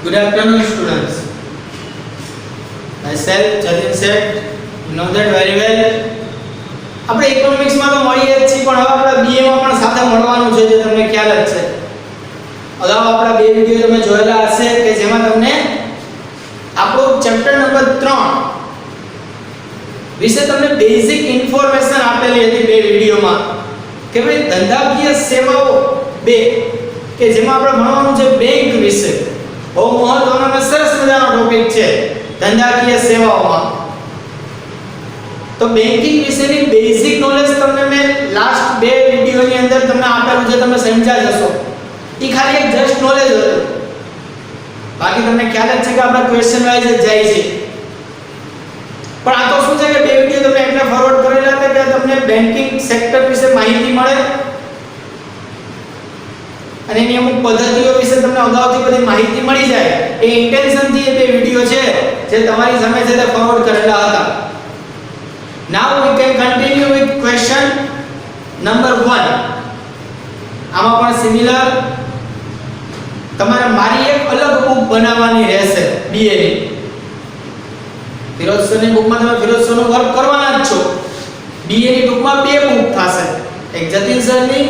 Good afternoon, students. Myself, Jatin Seth, you know that very well. આપણે ઇકોનોમિક્સમાં તો મળીએ જ છીએ, પણ હવે આપણે બીએમાં પણ સાથે મળવાનું છે, જે તમને ખ્યાલ જ છે. અગાઉ આપણા બે વિડિયો તમે જોયેલા હશે કે જેમાં તમને આપણો ચેપ્ટર નંબર 3 વિશે તમને બેઝિક ઇન્ફોર્મેશન આપેલી હતી બે વિડિયોમાં કે ભાઈ ધંધાકીય સેવાઓ 2 કે જેમાં આપણે ભણવાનું છે બેંક વિશે. બહુ મહત્વનો અને સરસ મજાનો ટોપિક છે ધંધાકીય સેવાઓમાં. તો બેંકિંગ વિશેની બેઝિક નોલેજ તમને મેં લાસ્ટ બે વિડિયોની અંદર તમને આપેલું છે, તમે સમજ્યા જશો. એ ખાલી એક જસ્ટ નોલેજ હતું, બાકી તમને ખ્યાલ જ છે કે આપણે ક્વેશ્ચન વાઇઝ જ જાય છે. પણ આ તો શું છે કે બે વિડિયો તમને એટલે ફોરવર્ડ કરેલા હતા કે તમને બેંકિંગ સેક્ટર વિશે માહિતી મળે અને એની અમુક પદ્ધતિઓ વિશે તમને અગાઉથી બધી માહિતી મળી જાય. એ ઇન્ટેન્શનથી એ બે વિડિયો છે જે તમારી સામે છે તે ફોરવર્ડ કરેલા હતા. Now we can continue with question number 1. આમાં પણ સિમિલર તમારે મારી એક અલગ બુક બનાવવાની રહેશે BA ની. ફિરોઝ સરની બુકમાં તમે ફિરોઝ સરનું વર્ક કરવાના જ છો. BA ની બુકમાં બે બુક થશે, એક જતીન સરની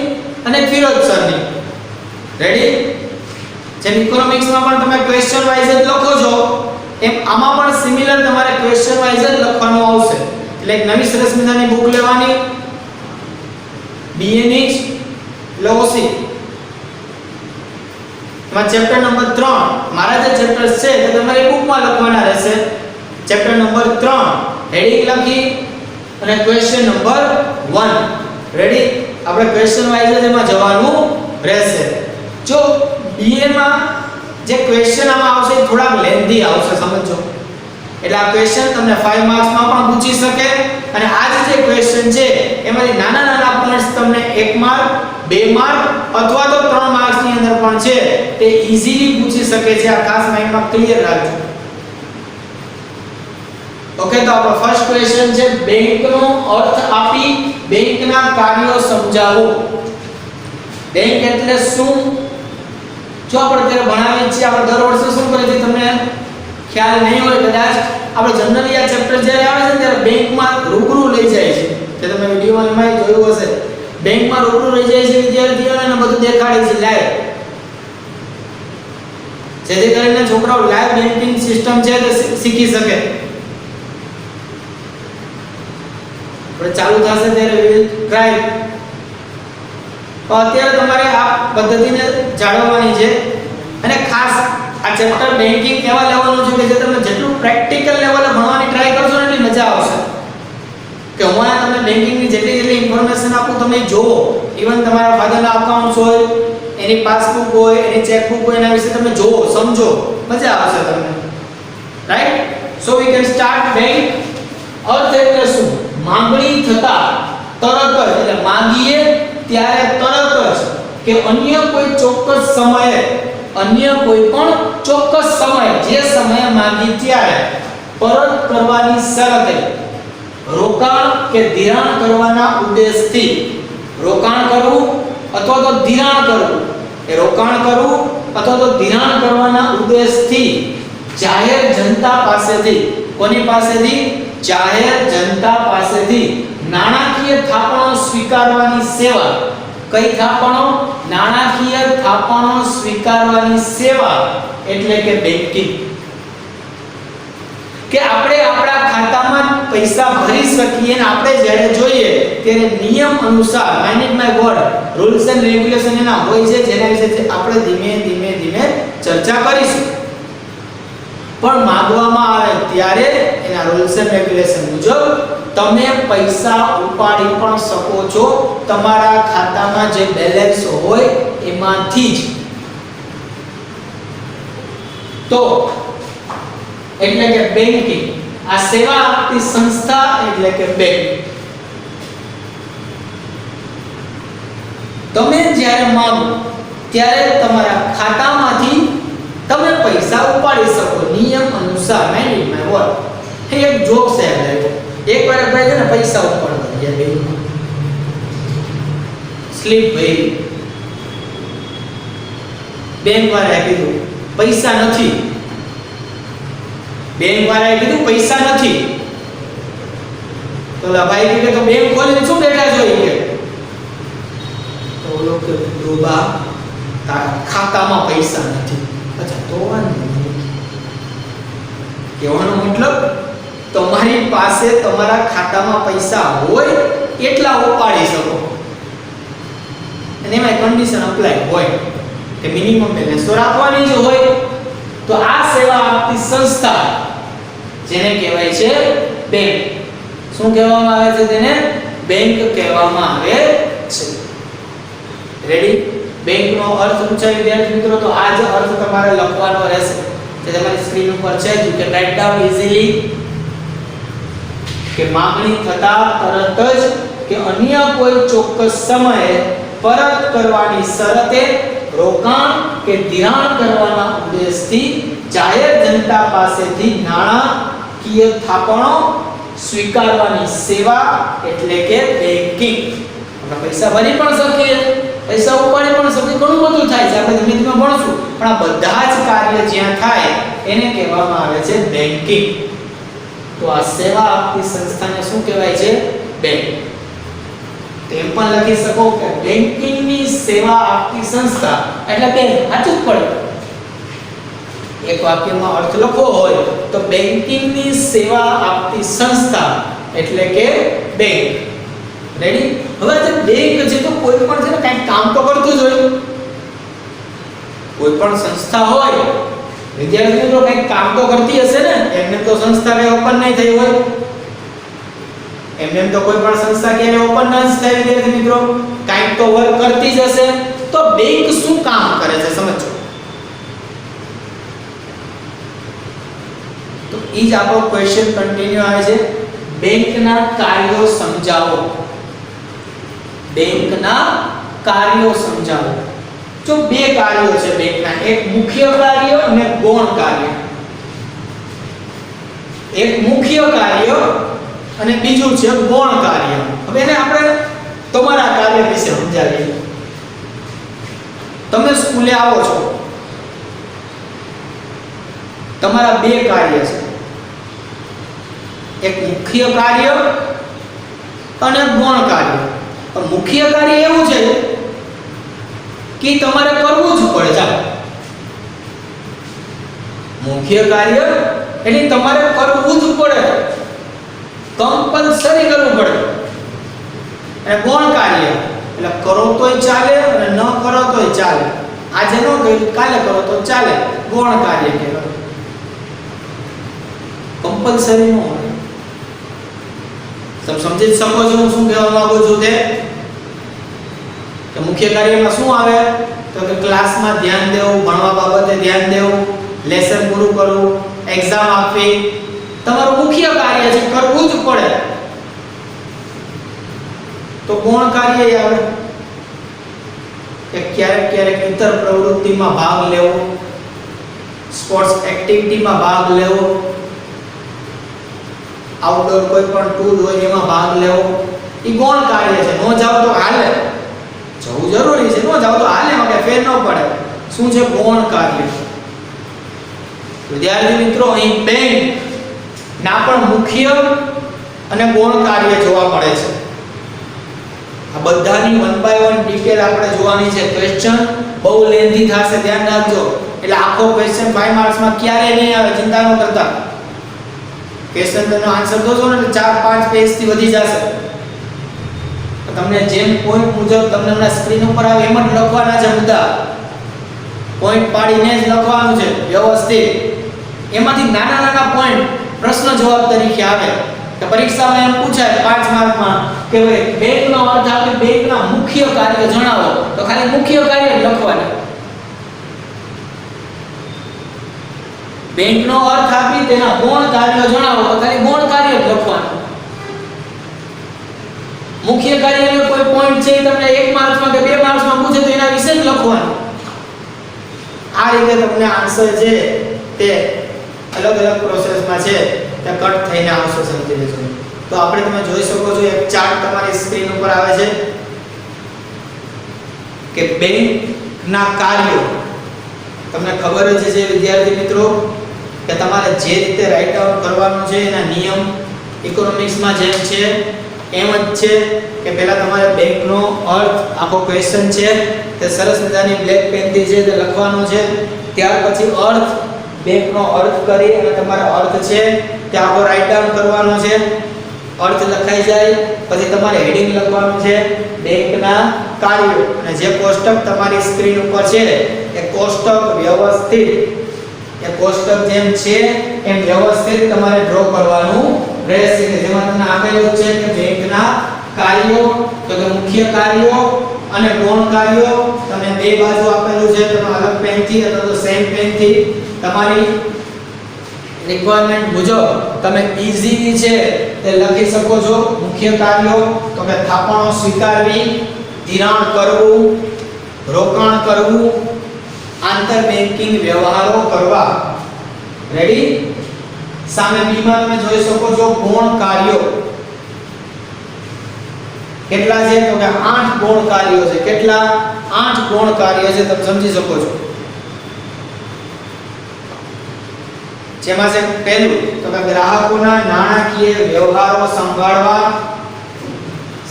અને ફિરોઝ સરની. રેડી? જેમ ઇકોનોમિક્સમાં પણ તમે ક્વેશ્ચન વાઇઝ જ લખો છો, એમ આમાં પણ સિમિલર તમારે ક્વેશ્ચન વાઇઝ જ લખવાનું આવશે. એટલે એક નવી સરસ મજાની બુક લેવાની BA ની OC. એમાં ચેપ્ટર નંબર 3 મારા જે ચેપ્ટર્સ છે તે તમારે બુકમાં લખવાના રહેશે. ચેપ્ટર નંબર 3 હેડિંગ લખી અને ક્વેશ્ચન નંબર 1. રેડી? આપણે ક્વેશ્ચન વાઇઝ જ એમાં જવાનું રહેશે. જો BA માં જે ક્વેશ્ચન આમાં આવશે એ થોડાક લેન્ધી આવશે, સમજો. એટલે આ ક્વેશ્ચન તમને 5 માર્ક્સમાં પણ પૂછી શકે અને આ જે ક્વેશ્ચન છે એમાંથી નાના નાના પોઈન્ટ્સ તમને 1 માર્ક 2 માર્ક અથવા તો 3 માર્ક્સની અંદર પણ છે તે ઈઝીલી પૂછી શકે છે. આ ખાસ માઇન્ડમાં ક્લિયર રાખજો. ઓકે, તો આપણો ફર્સ્ટ ક્વેશ્ચન છે બેંકનો અર્થ આપી બેંકના કાર્યો સમજાવો. બેંક એટલે શું? જો આપણે ત્યારે ભણાવીએ છીએ, આપણે દર વર્ષે શું કરીએ છીએ તમને ખ્યાલ નહીં હોય કદાચ, આપણે જનરલી આ ચેપ્ટર જ્યારે આવે છે ત્યારે બેંકમાં રૂબરૂ લઈ જાય છે. જે તમે વિડિયોમાં એમાં જોયું હશે, બેંકમાં રૂબરૂ લઈ જાય છે વિદ્યાર્થીઓને અને બધું દેખાડે છે લાઈવ, જેથી કરીને છોકરાઓ લાઈવ બેંકિંગ સિસ્ટમ છે તે શીખી શકે. આપણે ચાલુ થશે ત્યારે વિલ ટ્રાય. તો અત્યારે તમારે આ પદ્ધતિને જાળવવાની છે અને ખાસ આ ચેપ્ટર બેંકિંગ કેવા લેવલનું છે કે જે તમે જેટલું પ્રેક્ટિકલ લેવલે ભણવાની ટ્રાય કરશો ને એટલી મજા આવશે. કે હું આ તમને બેંકિંગની જેટલી ઇન્ફોર્મેશન આપું તમે જોવો, ઇવન તમારા ફાધરના અકાઉન્ટ્સ હોય, એની પાસબુક હોય, એની ચેકબુક હોય, એના વિશે તમે જોવો, સમજો, મજા આવશે તમને. Right? So we can start. Bank અર્થ એટલે શું? માંગણી થતા તરત જ, એટલે માંગીએ ત્યારે તરત જ કે અન્ય કોઈ ચોક્કસ સમયે, અન્ય કોઈ પણ ચોક્કસ સમય, જે સમયે માંગી ત્યારે પરત કરવાની શરતે રોકાણ કે ધિરાણ કરવાના ઉદ્દેશથી, રોકાણ કરવું અથવા તો ધિરાણ કરવું, એ રોકાણ કરવું અથવા તો ધિરાણ કરવાના ઉદ્દેશથી જાહેર જનતા પાસેથી, કોની પાસેથી? જાહેર જનતા પાસેથી નાણાકીય થાપણો સ્વીકારવાની સેવા. કઈ થાપણો? નાણાકીય થાપણો સ્વીકારવાની સેવા એટલે કે બેંકિંગ. કે આપણે આપણા ખાતામાં પૈસા ભરી શકીએ અને આપણે જ્યારે જોઈએ ત્યારે નિયમ અનુસાર, mind my word, rules and regulation એના હોય છે જેના વિશે આપણે ધીમે ધીમે ચર્ચા કરીશું. પણ માંગવામાં આવે ત્યારે એના રૂલ્સ એન્ડ રેગ્યુલેશન મુજબ તમે પૈસા ઉપાડી પણ શકો છો તમારા ખાતામાં જે બેલેન્સ હોય એમાંથી જ. તો એટલે કે બેંકિંગ, આ સેવા આપતી સંસ્થા એટલે કે બેંક. તમે જ્યારે માંગો ત્યારે તમારા ખાતામાંથી તમે પૈસા ઉપાડી શકો નિયમ અનુસાર. માઇન્ડ માય વર્ડ, એક જોક છે. એકવાર ભાઈ છે ને પૈસા ઉપાડવા ગયા બેંકમાં, સ્લીપ ભરી, બેંક વાળાએ કીધું પૈસા નથી. બેંક વાળાએ કીધું પૈસા નથી, તો ભાઈ કે તો બેંક ખોલીને શું બેઠા છો કે, તો ઓલો કે ડોબા તારા ખાતામાં પૈસા નથી. અચ્છા તો વાંધો નહીં. કહેવાનો મતલબ તમારી પાસે તમારા ખાતામાં પૈસા હોય એટલા ઉપાડી શકો, અને એમાં કન્ડિશન અપ્લાય હોય કે મિનિમમ બેલેન્સ તો રાખવાની જ હોય. તો આ સેવા આપતી સંસ્થા જેને કહેવાય છે બેંક, શું કહેવામાં આવે છે તેને? બેંક કહેવામાં આવે છે. રેડી? બેંકનો અર્થ પૂછાય વિદ્યાર્થી મિત્રો, તો આ જ અર્થ તમારે લખવાનો રહેશે જે તમારી સ્ક્રીન ઉપર છે. You can write down easily કે માંગણી થતા તરત જ કે અન્ય કોઈ ચોક્કસ સમયે પરત કરવાની શરતે રોકાણ કે ધિરાણ કરવાના ઉદ્દેશથી જાહેર જનતા પાસેથી નાણાકીય થાપણો સ્વીકારવાની સેવા એટલે કે બેંકિંગ. આપણે પૈસા ભરી પણ શકીએ, પૈસા ઉપાડી પણ શકીએ, ઘણું બધું થાય છે, આપણે ધીમે ધીમે ભણશું, પણ આ બધા જ કાર્ય જ્યાં થાય એને કહેવામાં આવે છે બેંકિંગ. તો આ સેવા આપતી સંસ્થાને શું કહેવાય છે? બેંક. તેમ પણ લખી શકો કે બેંકિંગની સેવા આપતી સંસ્થા એટલે બેંક. સાચું જ પડે. એક વાક્યમાં અર્થ લખવો હોય તો બેંકિંગની સેવા આપતી સંસ્થા એટલે કે બેંક. રેડી? હવે જે બેંક છે તો કોઈ પણ છે ને કંઈક કામ તો કરતું જ હોય. કોઈ પણ સંસ્થા હોય વિદ્યાર્થી મિત્રો કંઈક કામ તો કરતી હશે ને, એમને તો સંસ્થા કઈ ઓપન નહીં થઈ હોય, એમને તો કોઈ પણ સંસ્થા ક્યારે ઓપન ન જ થાય વિદ્યાર્થી મિત્રો, કંઈક તો વર્ક કરતી જ હશે. તો બેંક શું કામ કરે છે સમજો. તો ઈ જ આપણો ક્વેશ્ચન કન્ટિન્યુ આવે છે. બેંકના કાર્યો સમજાવો. બેંકના કાર્યો સમજાવો. જો બે કાર્યો છે બેંકના, એક મુખ્ય કાર્ય અને ગૌણ કાર્ય. એક મુખ્ય કાર્ય અને બીજું છે ગૌણ કાર્ય. હવે એને આપણે તમારા કાર્ય વિશે સમજાવીએ. તમે સ્કૂલે આવો છો, તમારા બે કાર્ય છે, એક મુખ્ય કાર્ય અને ગૌણ કાર્ય. પણ મુખ્ય કાર્ય એવું છે કે તમારે કરવું જ પડે. ચાલો, મુખ્ય કાર્ય એટલે તમારે કરવું જ પડે, કમ્પલસરી કરવું પડે. અને ગૌણ કાર્ય એટલે કરો તોય ચાલે અને ન કરો તોય ચાલે. આજે ન કર્યું કાલે કરો તો ચાલે, ગૌણ કાર્ય કહેવાય. કમ્પલસરી ન હોય. તમે સમજી શકો છો હું શું કહેવા માંગુ છું તે? કે મુખ્ય કાર્યમાં શું આવે તો કે ક્લાસમાં ધ્યાન દેવું, ભણવા બાબતે ધ્યાન દેવું, લેસન પૂરું કરવું, એક્ઝામ આપવી, તમારું મુખ્ય કાર્ય છે, કરવું જ પડે. તો ગૌણ કાર્ય આવે કે ક્યારેક ક્યારેક ઇતર પ્રવૃત્તિમાં ભાગ લેવો, સ્પોર્ટ્સ એક્ટિવિટીમાં ભાગ લેવો, આઉટડોર કોઈ પણ ટૂર હોય એમાં ભાગ લેવો, એ ગૌણ કાર્ય છે. ન જાવ તો હાલે, જવું જરૂરી છે, ન જાવ તો હાલે, કે ફેર ન પડે. શું છે? ગૌણ કાર્ય. વિદ્યાર્થી મિત્રો, અહીં બેંક ના પણ મુખ્ય અને ગૌણ કાર્ય જોવા મળે છે. આ બધાની 1 બાય 1 ડિટેલ આપણે જોવાની છે. ક્વેશ્ચન બહુ લેન્ધી થશે, ધ્યાન રાખજો. એટલે આખો ક્વેશ્ચન 5 માર્ક્સમાં ક્યારે નહીં આવે, ચિંતા ન કરતા. ક્વેશ્ચનનો આન્સર દોજો ને 4-5 પેજ થી વધી જશે. તમને જેમ પોઈન્ટ મુજબ તમને હમણાં સ્ક્રીન ઉપર આવે એમ જ લખવાના છે મુદ્દા. પોઈન્ટ પાડીને જ લખવાનું છે વ્યવસ્થિત. એમાંથી નાના નાના પોઈન્ટ પ્રશ્ન જવાબ તરીકે આવે કે પરીક્ષામાં એમ પૂછાય 5 માર્કમાં કે ભાઈ બેંકનો અર્થ આપે બેંકના મુખ્ય કાર્ય જણાવો, તો ખાલી મુખ્ય કાર્ય જ લખવાના. બેંકનો અર્થ આપી તેના ગૌણ કાર્યો જણાવો, તો ખાલી ગૌણ કાર્ય જ લખવાનું. મુખ્ય કાર્યનો કોઈ પોઈન્ટ છે તમને 1 માર્ક્સમાં કે 2 માર્ક્સમાં પૂછે તો એના વિશે જ લખવાનું. આ રીતે તમને આન્સર છે તે અલગ અલગ પ્રોસેસમાં છે તે કટ થઈને આવશે, સમજી લેજો. તો આપણે તમે જોઈ શકો છો એક ચાર્ટ તમારી સ્ક્રીન ઉપર આવે છે કે બેંકના કાર્યો તમને ખબર જ છે વિદ્યાર્થી મિત્રો કે તમારે જે રીતે રાઇટ ડાઉન કરવાનું છે એના નિયમ ઇકોનોમિક્સમાં જેમ છે એમ જ છે કે પહેલા તમારે બેંકનો અર્થ આખો ક્વેશ્ચન છે તે સરસ મજાની બ્લેક પેનથી છે તે લખવાનો છે. ત્યાર પછી અર્થ બેંકનો અર્થ કરી અને તમારો અર્થ છે તે આખો રાઇટ ડાઉન કરવાનો છે. અર્થ લખાઈ જાય પછી તમારે હેડિંગ લખવાનું છે બેંકના કાર્યો, અને જે કોષ્ટક તમારી સ્ક્રીન ઉપર છે એ કોષ્ટક વ્યવસ્થિત એ કોષ્ટક જેમ છે એમ વ્યવસ્થિત તમારે ડ્રો કરવાનું રહેશે કે જેમાં તમને આપેલું છે કે બેંકના કાર્યો, તો કે મુખ્ય કાર્યો અને ગૌણ કાર્યો તમને બે બાજુ આપેલું છે. તમે અલગ પેનથી અથવા તો સેમ પેનથી તમારી રિક્વાયરમેન્ટ મુજબ તમે ઈઝીલી છે તે લખી શકો છો. મુખ્ય કાર્યો તો કે થાપણો સ્વીકારવી, ધિરાણ કરવું, રોકાણ કરવું, આંતર બેંકિંગ વ્યવહારો કરવા. રેડી? સામે બીમાં તમે જોઈ શકો છો ગૌણ કાર્યો કેટલા છે તો કે 8 ગૌણ કાર્યો છે. કેટલા? 8 ગૌણ કાર્ય છે, તમે સમજી શકો છો. જેમાં છે પહેલું તો કે ગ્રાહકોના નાણાકીય વ્યવહારો સંભાળવા.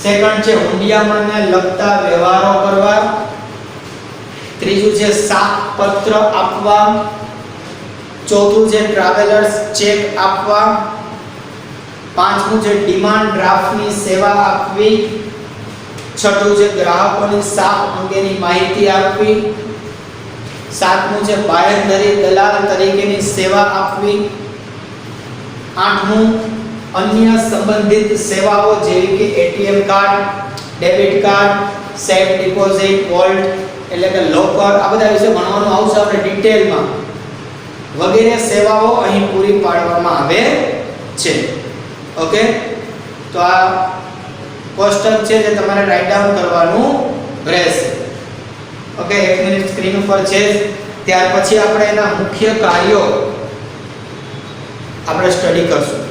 સેકન્ડ છે હુંડિયામણને લગતા વ્યવહારો કરવા. ત્રીજું છે સાત પત્ર આપવા. ચોથું છે ટ્રાવેલર્સ ચેક આપવા. પાંચમું છે ડિમાન્ડ ડ્રાફ્ટની સેવા આપવી. છઠ્ઠું છે ગ્રાહકોની સાખ અંગેની માહિતી આપવી. સાતમું છે બાંયધરી દલાલ તરીકેની સેવા આપવી. આઠમું અન્ય સંબંધિત સેવાઓ જેવી કે ATM card, debit card, safe deposit, volt એટલે કે લોકર, આ બધા વિશે ભણવાનું આવશે આપણે ડિટેલમાં. વગેરે સેવાઓ અહીં પૂરી પાડવામાં આવે છે. ઓકે, તો આ કોષ્ટક છે જે તમારે રાઇટ ડાઉન કરવાનું રહેશે. ઓકે, 1 મિનિટ સ્ક્રીન ઉપર છે. ત્યાર પછી આપણે એના મુખ્ય કાર્યો આપણે સ્ટડી કરશું.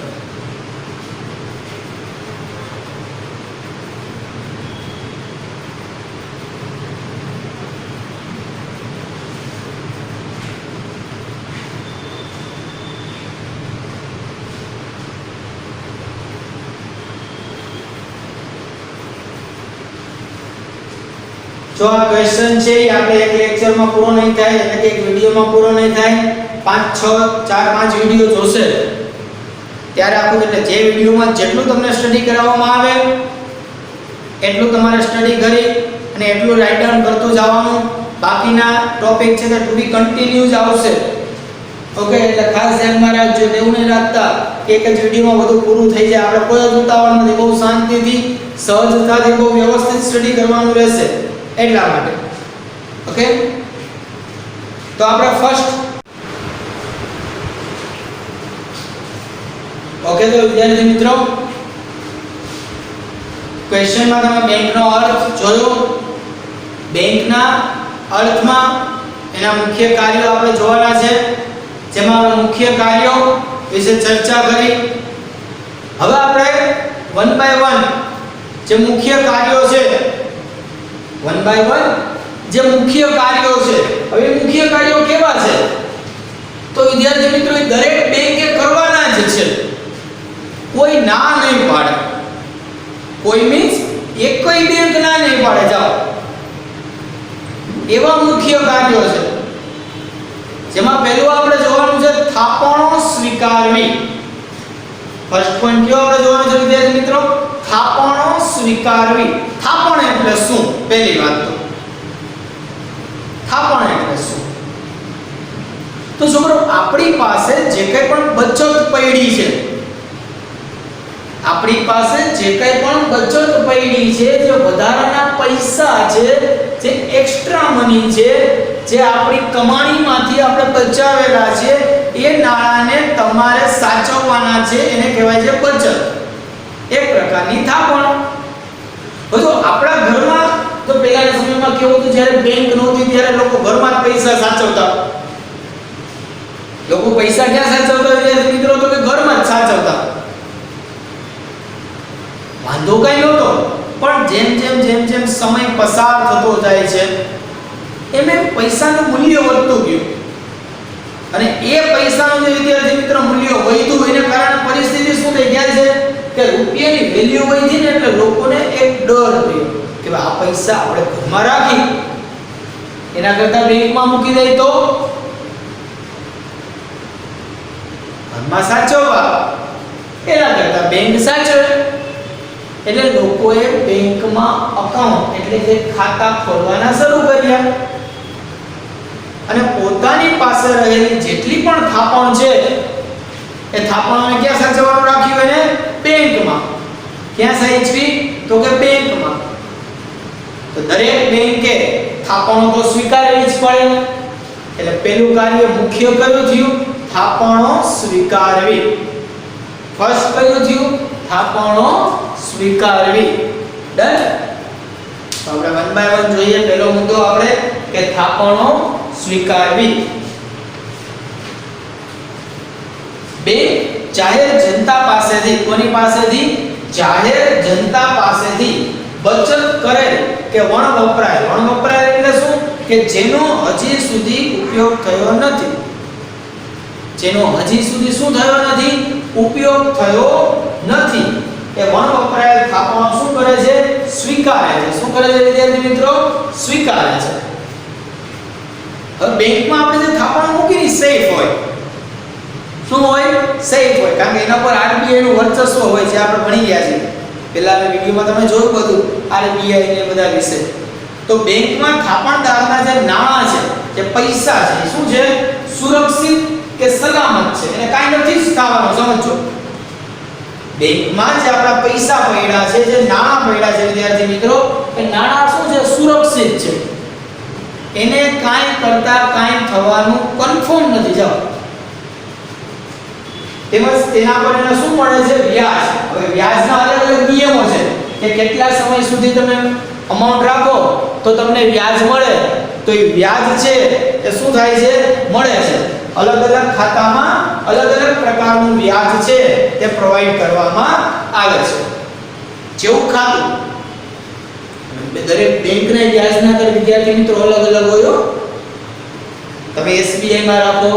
જો આ ક્વેશ્ચન છે એ આપણે એક લેક્ચરમાં પૂરો નહીં થાય એટલે કે એક વિડિયોમાં પૂરો નહીં થાય. 4-5 વિડિયો જોશે ત્યારે આખું, એટલે જે વિડિયોમાં જેટલું તમને સ્ટડી કરાવવામાં આવે એટલું તમારે સ્ટડી કરી અને એટલું રાઇટ ડાઉન કરતું જવાનું. બાકીના ટોપિક છે તે ટુ બી કન્ટિન્યુ જ આવશે. ઓકે, એટલે ખાસ ધ્યાનમાં રાખજો. એવું નહીં રાખતા એક જ વિડિયોમાં બધું પૂરું થઈ જાય. આપણે કોઈ જ ઉતાવળ નથી, બહુ શાંતિથી સહજતાથી બહુ વ્યવસ્થિત સ્ટડી કરવાનું રહેશે એટલા માટે. ઓકે, તો આપણે ફર્સ્ટ ઓકે, તો વિદ્યાર્થી મિત્રો ક્વેશ્ચનમાં તમે બેંકનો અર્થ જોયો. બેંકના અર્થમાં એના મુખ્ય કાર્યો આપણે જોવાના છે, જેમાં આપણે મુખ્ય કાર્યો વિશે ચર્ચા કરી. હવે આપણે 1 બાય 1 જે મુખ્ય કાર્યો છે, 1 બાય 1 જે મુખ્ય કાર્યો છે, હવે મુખ્ય કાર્યો કેવા છે તો વિદ્યાર્થી મિત્રો દરેક બેંકે કરવાના જ છે. કોઈ ના નહીં પાડે. કોઈ મીન્સ એકય બેંક ના નહીં પાડે. જાઓ, એવા મુખ્ય કાર્યો છે. જેમાં પહેલું આપણે જોવાનું છે થાપણો સ્વીકારવી. ફર્સ્ટ પોઈન્ટ કયો આપણે જોવાનું છે વિદ્યાર્થી મિત્રો? થાપણો સ્વીકારવી. થાપણ એટલે શું? પહેલી વાત તો થાપણ એટલે શું? તો છોકરો, આપણી પાસે જે કંઈ પણ બચત પડી છે, આપણી પાસે જે કંઈ પણ બચત પડી છે, જે વધારાના પૈસા છે, જે એક્સ્ટ્રા મની છે, જે આપણી કમાણીમાંથી આપણે બચાવેલા છે, એ નાણાંને તમારે સાચવવાના છે, એને કહેવાય છે બચત. એક પ્રકારની થાપણ. બધો આપણા ઘરમાં તો પહેલાના સમયમાં કેવું હતું, જ્યારે બેંક નહોતી ત્યારે લોકો ઘરમાં જ પૈસા સાચવતા. લોકો પૈસા ક્યાં સાચવતા વિદ્યાર્થી મિત્રો? તો કે ઘરમાં જ સાચવતા. વાંધો કઈ નહોતો, પણ જેમ સમય પસાર થતો જાય છે એમ પૈસાનું મૂલ્ય વધતું ગયું. અને એ પૈસાનું જે વિદ્યાર્થી મિત્ર મૂલ્ય વધ્યું એને કારણે પરિસ્થિતિ શું થઈ ગયા છે કે રૂપિયાની વેલ્યુ વધી ને એટલે લોકોને એક ડર થયો કે આ પૈસા આપણે ઘરમાં રાખી એના કરતા બેંકમાં મૂકી દઈએ તો ઘરમાં સાચવવા એના કરતા બેંક સાચવે એટલે લોકોએ બેંકમાં અકાઉન્ટ એટલે કે ખાતા ખોલવાના શરૂ કર્યા અને પોતાની પાસે રહેલી જેટલી પણ થાપણ છે એ થાપણોને ક્યાં સાચવવાનું રાખ્યું એને બેંકમાં ક્યાં સાચવી તો કે બેંકમાં તો દરેક બેંકે થાપણો તો સ્વીકારવી જ પડે એટલે પહેલું કાર્ય મુખ્ય કયું થયું થાપણો સ્વીકારવી ફર્સ્ટ કયું થયું થાપણો સ્વીકારવી ડન તો આપણે વન બાય વન જોઈએ પહેલો મુદ્દો આપણે કે થાપણો સ્વીકારવી બે જાહેર જનતા પાસેથી કોની પાસેથી જાહેર જનતા પાસેથી બચત કરેલ કે વણ વપરાય એટલે શું કે જેનો હજી સુધી ઉપયોગ થયો નથી જેનો હજી સુધી શું થયો નથી ઉપયોગ થયો નથી એ વણ વપરાયેલ થાપણો શું કરે છે સ્વીકારે છે શું કરે છે વિદ્યાર્થી મિત્રો સ્વીકારે છે હવે બેંકમાં આપણે જે થાપણ મૂકીની સેફ હોય શું હોય સેફ હોય કારણ કે એના પર આરબીઆઈ નું વર્ચસ્વ હોય છે આપણે ભણી ગયા છીએ પહેલાના વિડિયોમાં તમે જોયું બધું આરબીઆઈ ને બધા વિશે તો બેંકમાં થાપણદારના જે નાણાં છે જે પૈસા છે શું છે સુરક્ષિત કે સલામત છે એને કાંઈ નથી થવાનું સમજો બેંકમાં જે આપણા પૈસા પડ્યા છે જે નાણાં પડ્યા છે વિદ્યાર્થી મિત્રો એ નાણાં શું છે સુરક્ષિત છે એને કાંઈ કરતા કાંઈ થવાનું કન્ફર્મ નથી જાવ તેમજ તેના પર એને શું મળે છે વ્યાજ હવે વ્યાજના અલગ અલગ નિયમો છે કે કેટલા સમય સુધી તમે અમાઉન્ટ રાખો તો તમને વ્યાજ મળે તો એ વ્યાજ છે એ શું થાય છે મળે છે અલગ અલગ ખાતામાં અલગ અલગ પ્રકારનું વ્યાજ છે તે પ્રોવાઈડ કરવામાં આવે છે જેવું ખાતું દરેક બેંકના વ્યાજના દર વિદ્યાર્થી મિત્રો અલગ અલગ હોય તમે એસબીઆઈ માં રાખો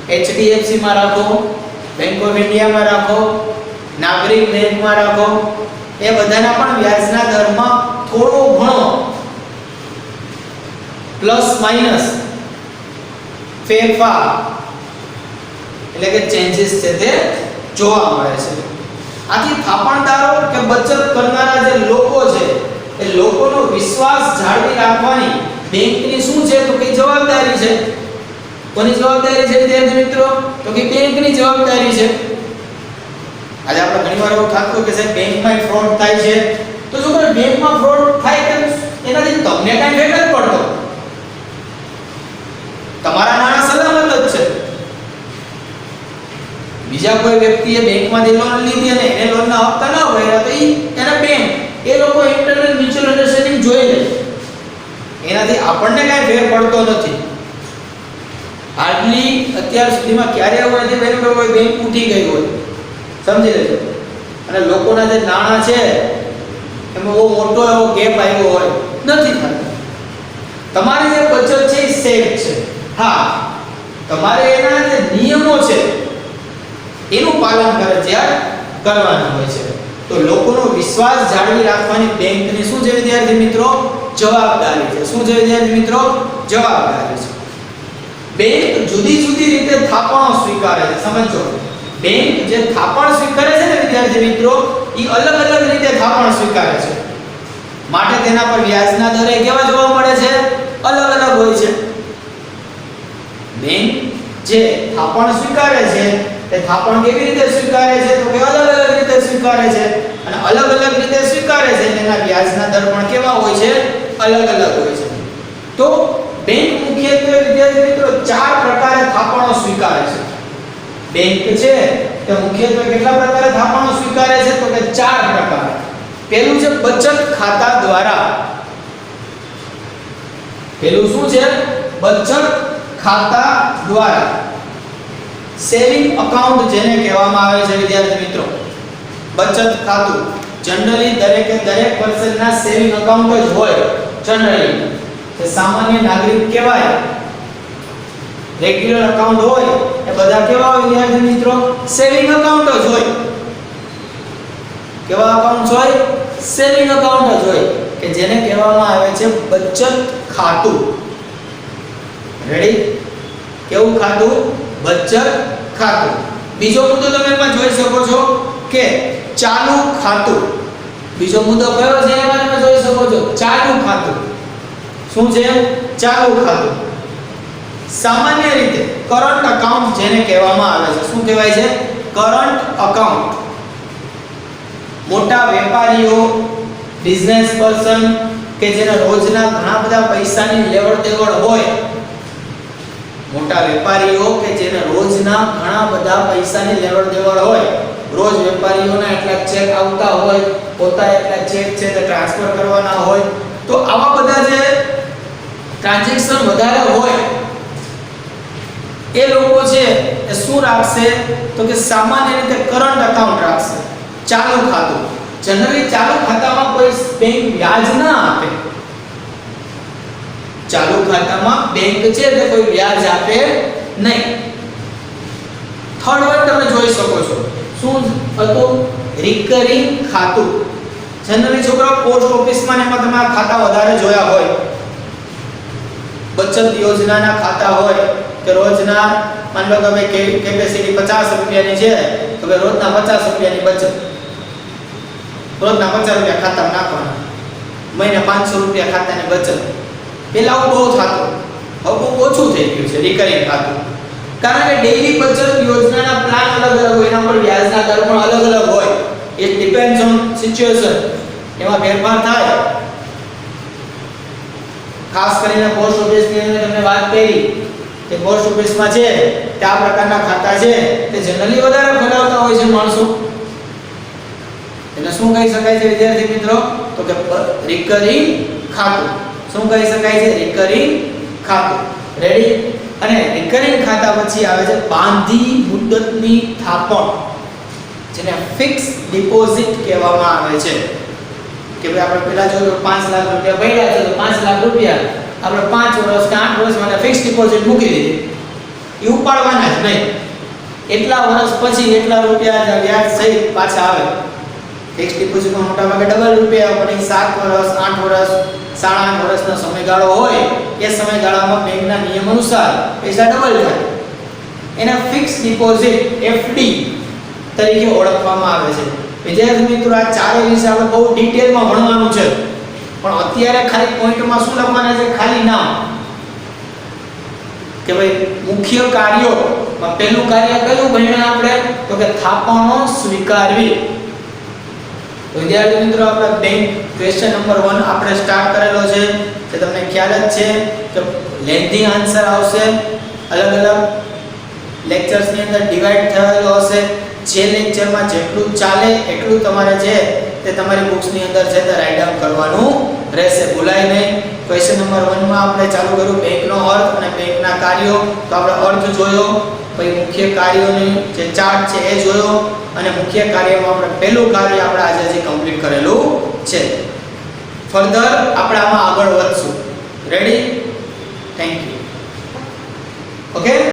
એચડીએફસી માં રાખો બેંક ઓફ ઇન્ડિયા માં રાખો નાગરિક બેંક માં રાખો એ બધાના પણ વ્યાજના દરમાં થોડો ઘણો પ્લસ માઈનસ ફેરફાર એટલે કે ચેન્જીસ છે તે જોવા મળે છે આથી થાપણદારો કે બચત કરનારા જે લોકો છે એ લોકોનો વિશ્વાસ જાળવી રાખવાની બેંકની શું છે તો કે જવાબદારી છે કોની જવાબદારી છે વિદ્યાર્થી મિત્રો તો કે બેંકની જવાબદારી છે આજે આપણે ઘણીવાર એવું થતું કે સાહેબ બેંકમાં ફ્રોડ થાય છે તો જો કોઈ બેંકમાં ફ્રોડ થાય કે એનાથી તમને કાંઈ ફેર નથી પડતો તમારા નાણાં સલામત જ છે બીજા કોઈ વ્યક્તિએ બેંકમાંથી લોન લીધી અને એને લોનના હપ્તા ન ભર્યા તો એના બેંક એ લોકો ઇન્ટરનલ મ્યુચ્યુઅલ અન્ડરસ્ટેન્ડિંગ જોઈ લે એનાથી આપણને કાંઈ ફેર પડતો નથી હાર્ડલી અત્યાર સુધીમાં ક્યારે એવું નથી બન્યું કે કોઈ બેંક ઉઠી ગઈ હોય સમજી લેજો અને લોકોના જે નાણાં છે એમાં બહુ મોટો એવો ગેપ આવ્યો હોય નથી થતો તમારી જે બચત છે એ સેફ છે હા તમારે એના જે નિયમો છે એનું પાલન કરવાનું હોય છે તો લોકોનો વિશ્વાસ જાળવી રાખવાની બેંકની શું છે વિદ્યાર્થી મિત્રો જવાબદારી છે શું છે વિદ્યાર્થી મિત્રો જવાબદારી છે બેંક જુદી જુદી રીતે થાપણો સ્વીકારે છે સમજો બેંક જે થાપણ સ્વીકારે છે ને વિદ્યાર્થી મિત્રો એ અલગ અલગ રીતે થાપણ સ્વીકારે છે માટે તેના પર વ્યાજના દરે કેવા જોવા મળે છે અલગ અલગ હોય છે બેંક જે થાપણ સ્વીકારે છે તે થાપણ કેવી રીતે સ્વીકારે છે તો કે અલગ અલગ રીતે સ્વીકારે છે અને અલગ અલગ રીતે સ્વીકારે છે તેના વ્યાજના દર પણ કેવા હોય છે અલગ અલગ હોય છે તો બેંક મુખ્યત્વે વિદ્યાર્થી મિત્રો ચાર પ્રકારે થાપણો સ્વીકારે છે બેંક છે તે મુખ્યત્વે કેટલા પ્રકારે થાપણો સ્વીકારે છે તો કે ચાર પ્રકાર પહેલું છે બચત ખાતા દ્વારા પહેલું શું છે બચત ખાતા દ્વારા સેવિંગ અકાઉન્ટ જેને કહેવામાં આવે છે વિદ્યાર્થી મિત્રો બચત ખાતું જનરલી દરેક પર્સનના સેવિંગ અકાઉન્ટ જ હોય જનરલી તે સામાન્ય નાગરિક કહેવાય રેગ્યુલર અકાઉન્ટ હોય એ બધા કેવા હોય વિદ્યાર્થી મિત્રો? સેવિંગ અકાઉન્ટ જ હોય. કેવા અકાઉન્ટ હોય? સેવિંગ અકાઉન્ટ જ હોય કે જેને કહેવામાં આવે છે બચત ખાતું. રેડી? કેવું ખાતું? બચત ખાતું. બીજો મુદ્દો તમે એમાં જોઈ શકો છો કે ચાલુ ખાતું. બીજો મુદ્દો કયો છે એમાં તમે જોઈ શકો છો? ચાલુ ખાતું. શું છે? ચાલુ ખાતું. સામાન્ય રીતે કરંટ અકાઉન્ટ જેને કહેવામાં આવે છે, શું કહેવાય છે? Current account. મોટા વેપારીઓ, બિઝનેસ પર્સન કે જેના રોજના ઘણા બધા પૈસાની લેવડ દેવડ હોય, મોટા વેપારીઓ કે જેના રોજના ઘણા બધા પૈસાની લેવડ દેવડ હોય, રોજ વેપારીઓના એટલા ચેક આવતા હોય, પોતા એટલા ચેક છે તે ટ્રાન્સફર કરવાના હોય, તો આવા બધા જે ટ્રાન્ઝેક્શન વધારે હોય એ લોકો છે એ શું રાખશે? તો કે સામાન્ય રીતે કરંટ અકાઉન્ટ રાખશે, ચાલુ ખાતું. જનરલી ચાલુ ખાતામાં કોઈ બેંક વ્યાજ ના આપે. ચાલુ ખાતામાં બેંક છે તે કોઈ વ્યાજ આપે નહીં. થર્ડ વન તમે જોઈ શકો છો. શું હતું? રિકરિંગ ખાતું. જનરલી છોકરાઓ પોસ્ટ ઓફિસમાં એમાં તમે આ ખાતા વધારે જોયા હોય. બચત યોજનાના ખાતા હોય કે રોજના માન લો કે ભાઈ કેપેસિટી 50 રૂપિયાની છે તો ભાઈ રોજના 50 રૂપિયાની બચત, રોજના 50 રૂપિયા ખાતામાં નાખવાના, મહિને 500 રૂપિયા ખાતાની બચત. પેલા આવું બહુ થતું, હવે બહુ ઓછું થઈ ગયું છે રિકરિંગ ખાતું. કારણ કે ડેઈલી બચત યોજનાના પ્લાન અલગ અલગ હોય, એના પર વ્યાજના દર પણ અલગ અલગ હોય. It depends on situation. એમાં ફેરફાર થાય. ખાસ કરીને પોસ્ટ ઓફિસની અંદર તમને વાત કરી કે પોસ્ટ ઓફિસમાં છે તે આ પ્રકારના ખાતા છે તે જનરલી વધારે ખોલાવતા હોય છે માણસો. એને શું કહી શકાય છે વિદ્યાર્થી મિત્રો? તો કે રિકરિંગ ખાતું. શું કહી શકાય છે? રિકરિંગ ખાતું. રેડી? અને રિકરિંગ ખાતા પછી આવે છે બાંધી મુદ્દતની થાપણ, જેને ફિક્સ ડિપોઝિટ કહેવામાં આવે છે. કે ભાઈ આપણે પેલા જો 5 લાખ રૂપિયા ભર્યા છે તો 5 લાખ રૂપિયા આપણે 5 વર્ષ કે 8 વર્ષ માટે ફિક્સ ડિપોઝિટ મૂકી દીધી. એ ઉપાડવાના જ નહીં. એટલા વર્ષ પછી એટલા રૂપિયા વ્યાજ સહિત પાછા આવે. ફિક્સ ડિપોઝિટમાં મોટા ભાગે ડબલ રૂપિયા પણ 7 વર્ષ, 8 વર્ષ, 8.5 વર્ષનો સમયગાળો હોય એ સમયગાળામાં બેંકના નિયમ અનુસાર પૈસા ડબલ થાય. એને ફિક્સ ડિપોઝિટ FD તરીકે ઓળખવામાં આવે છે. વિદ્યાર્થી મિત્રો, આ ચારે વિશે આપણે બહુ ડિટેલમાં ભણવાનું છે, પણ અત્યારે ખાલી પોઈન્ટમાં શું લખવાના છે? ખાલી નામ. કે ભાઈ મુખ્ય કાર્યોમાં પહેલું કાર્ય કયું ભણ્યા આપણે? તો કે થાપણો સ્વીકારવી. તો વિદ્યાર્થી મિત્રો, આપણે બેંક ક્વેશ્ચન નંબર 1 આપણે સ્ટાર્ટ કરેલો છે. કે તમને ખ્યાલ જ છે કે લેન્ધી આન્સર આવશે, અલગ અલગ લેક્ચર્સની અંદર ડિવાઈડ થયેલો હશે. જે લેક્ચરમાં જેટલું ચાલે એટલું તમારે છે તે તમારી બુક્સની અંદર છે તે રાઇટ ડાઉન કરવાનું રહેશે, ભૂલાય નહીં. ક્વેશ્ચન નંબર 1 માં આપણે ચાલુ કર્યું બેંકનો અર્થ અને બેંકના કાર્યો. તો આપણે અર્થ જોયો, પછી મુખ્ય કાર્યોની જે ચાર્ટ છે એ જોયો, અને મુખ્ય કાર્યમાં આપણે પહેલું કાર્ય આપણે આજે જે કમ્પ્લીટ કરેલું છે. ફર્ધર આપણે આમાં આગળ વધશું. રેડી? Thank you. ઓકે.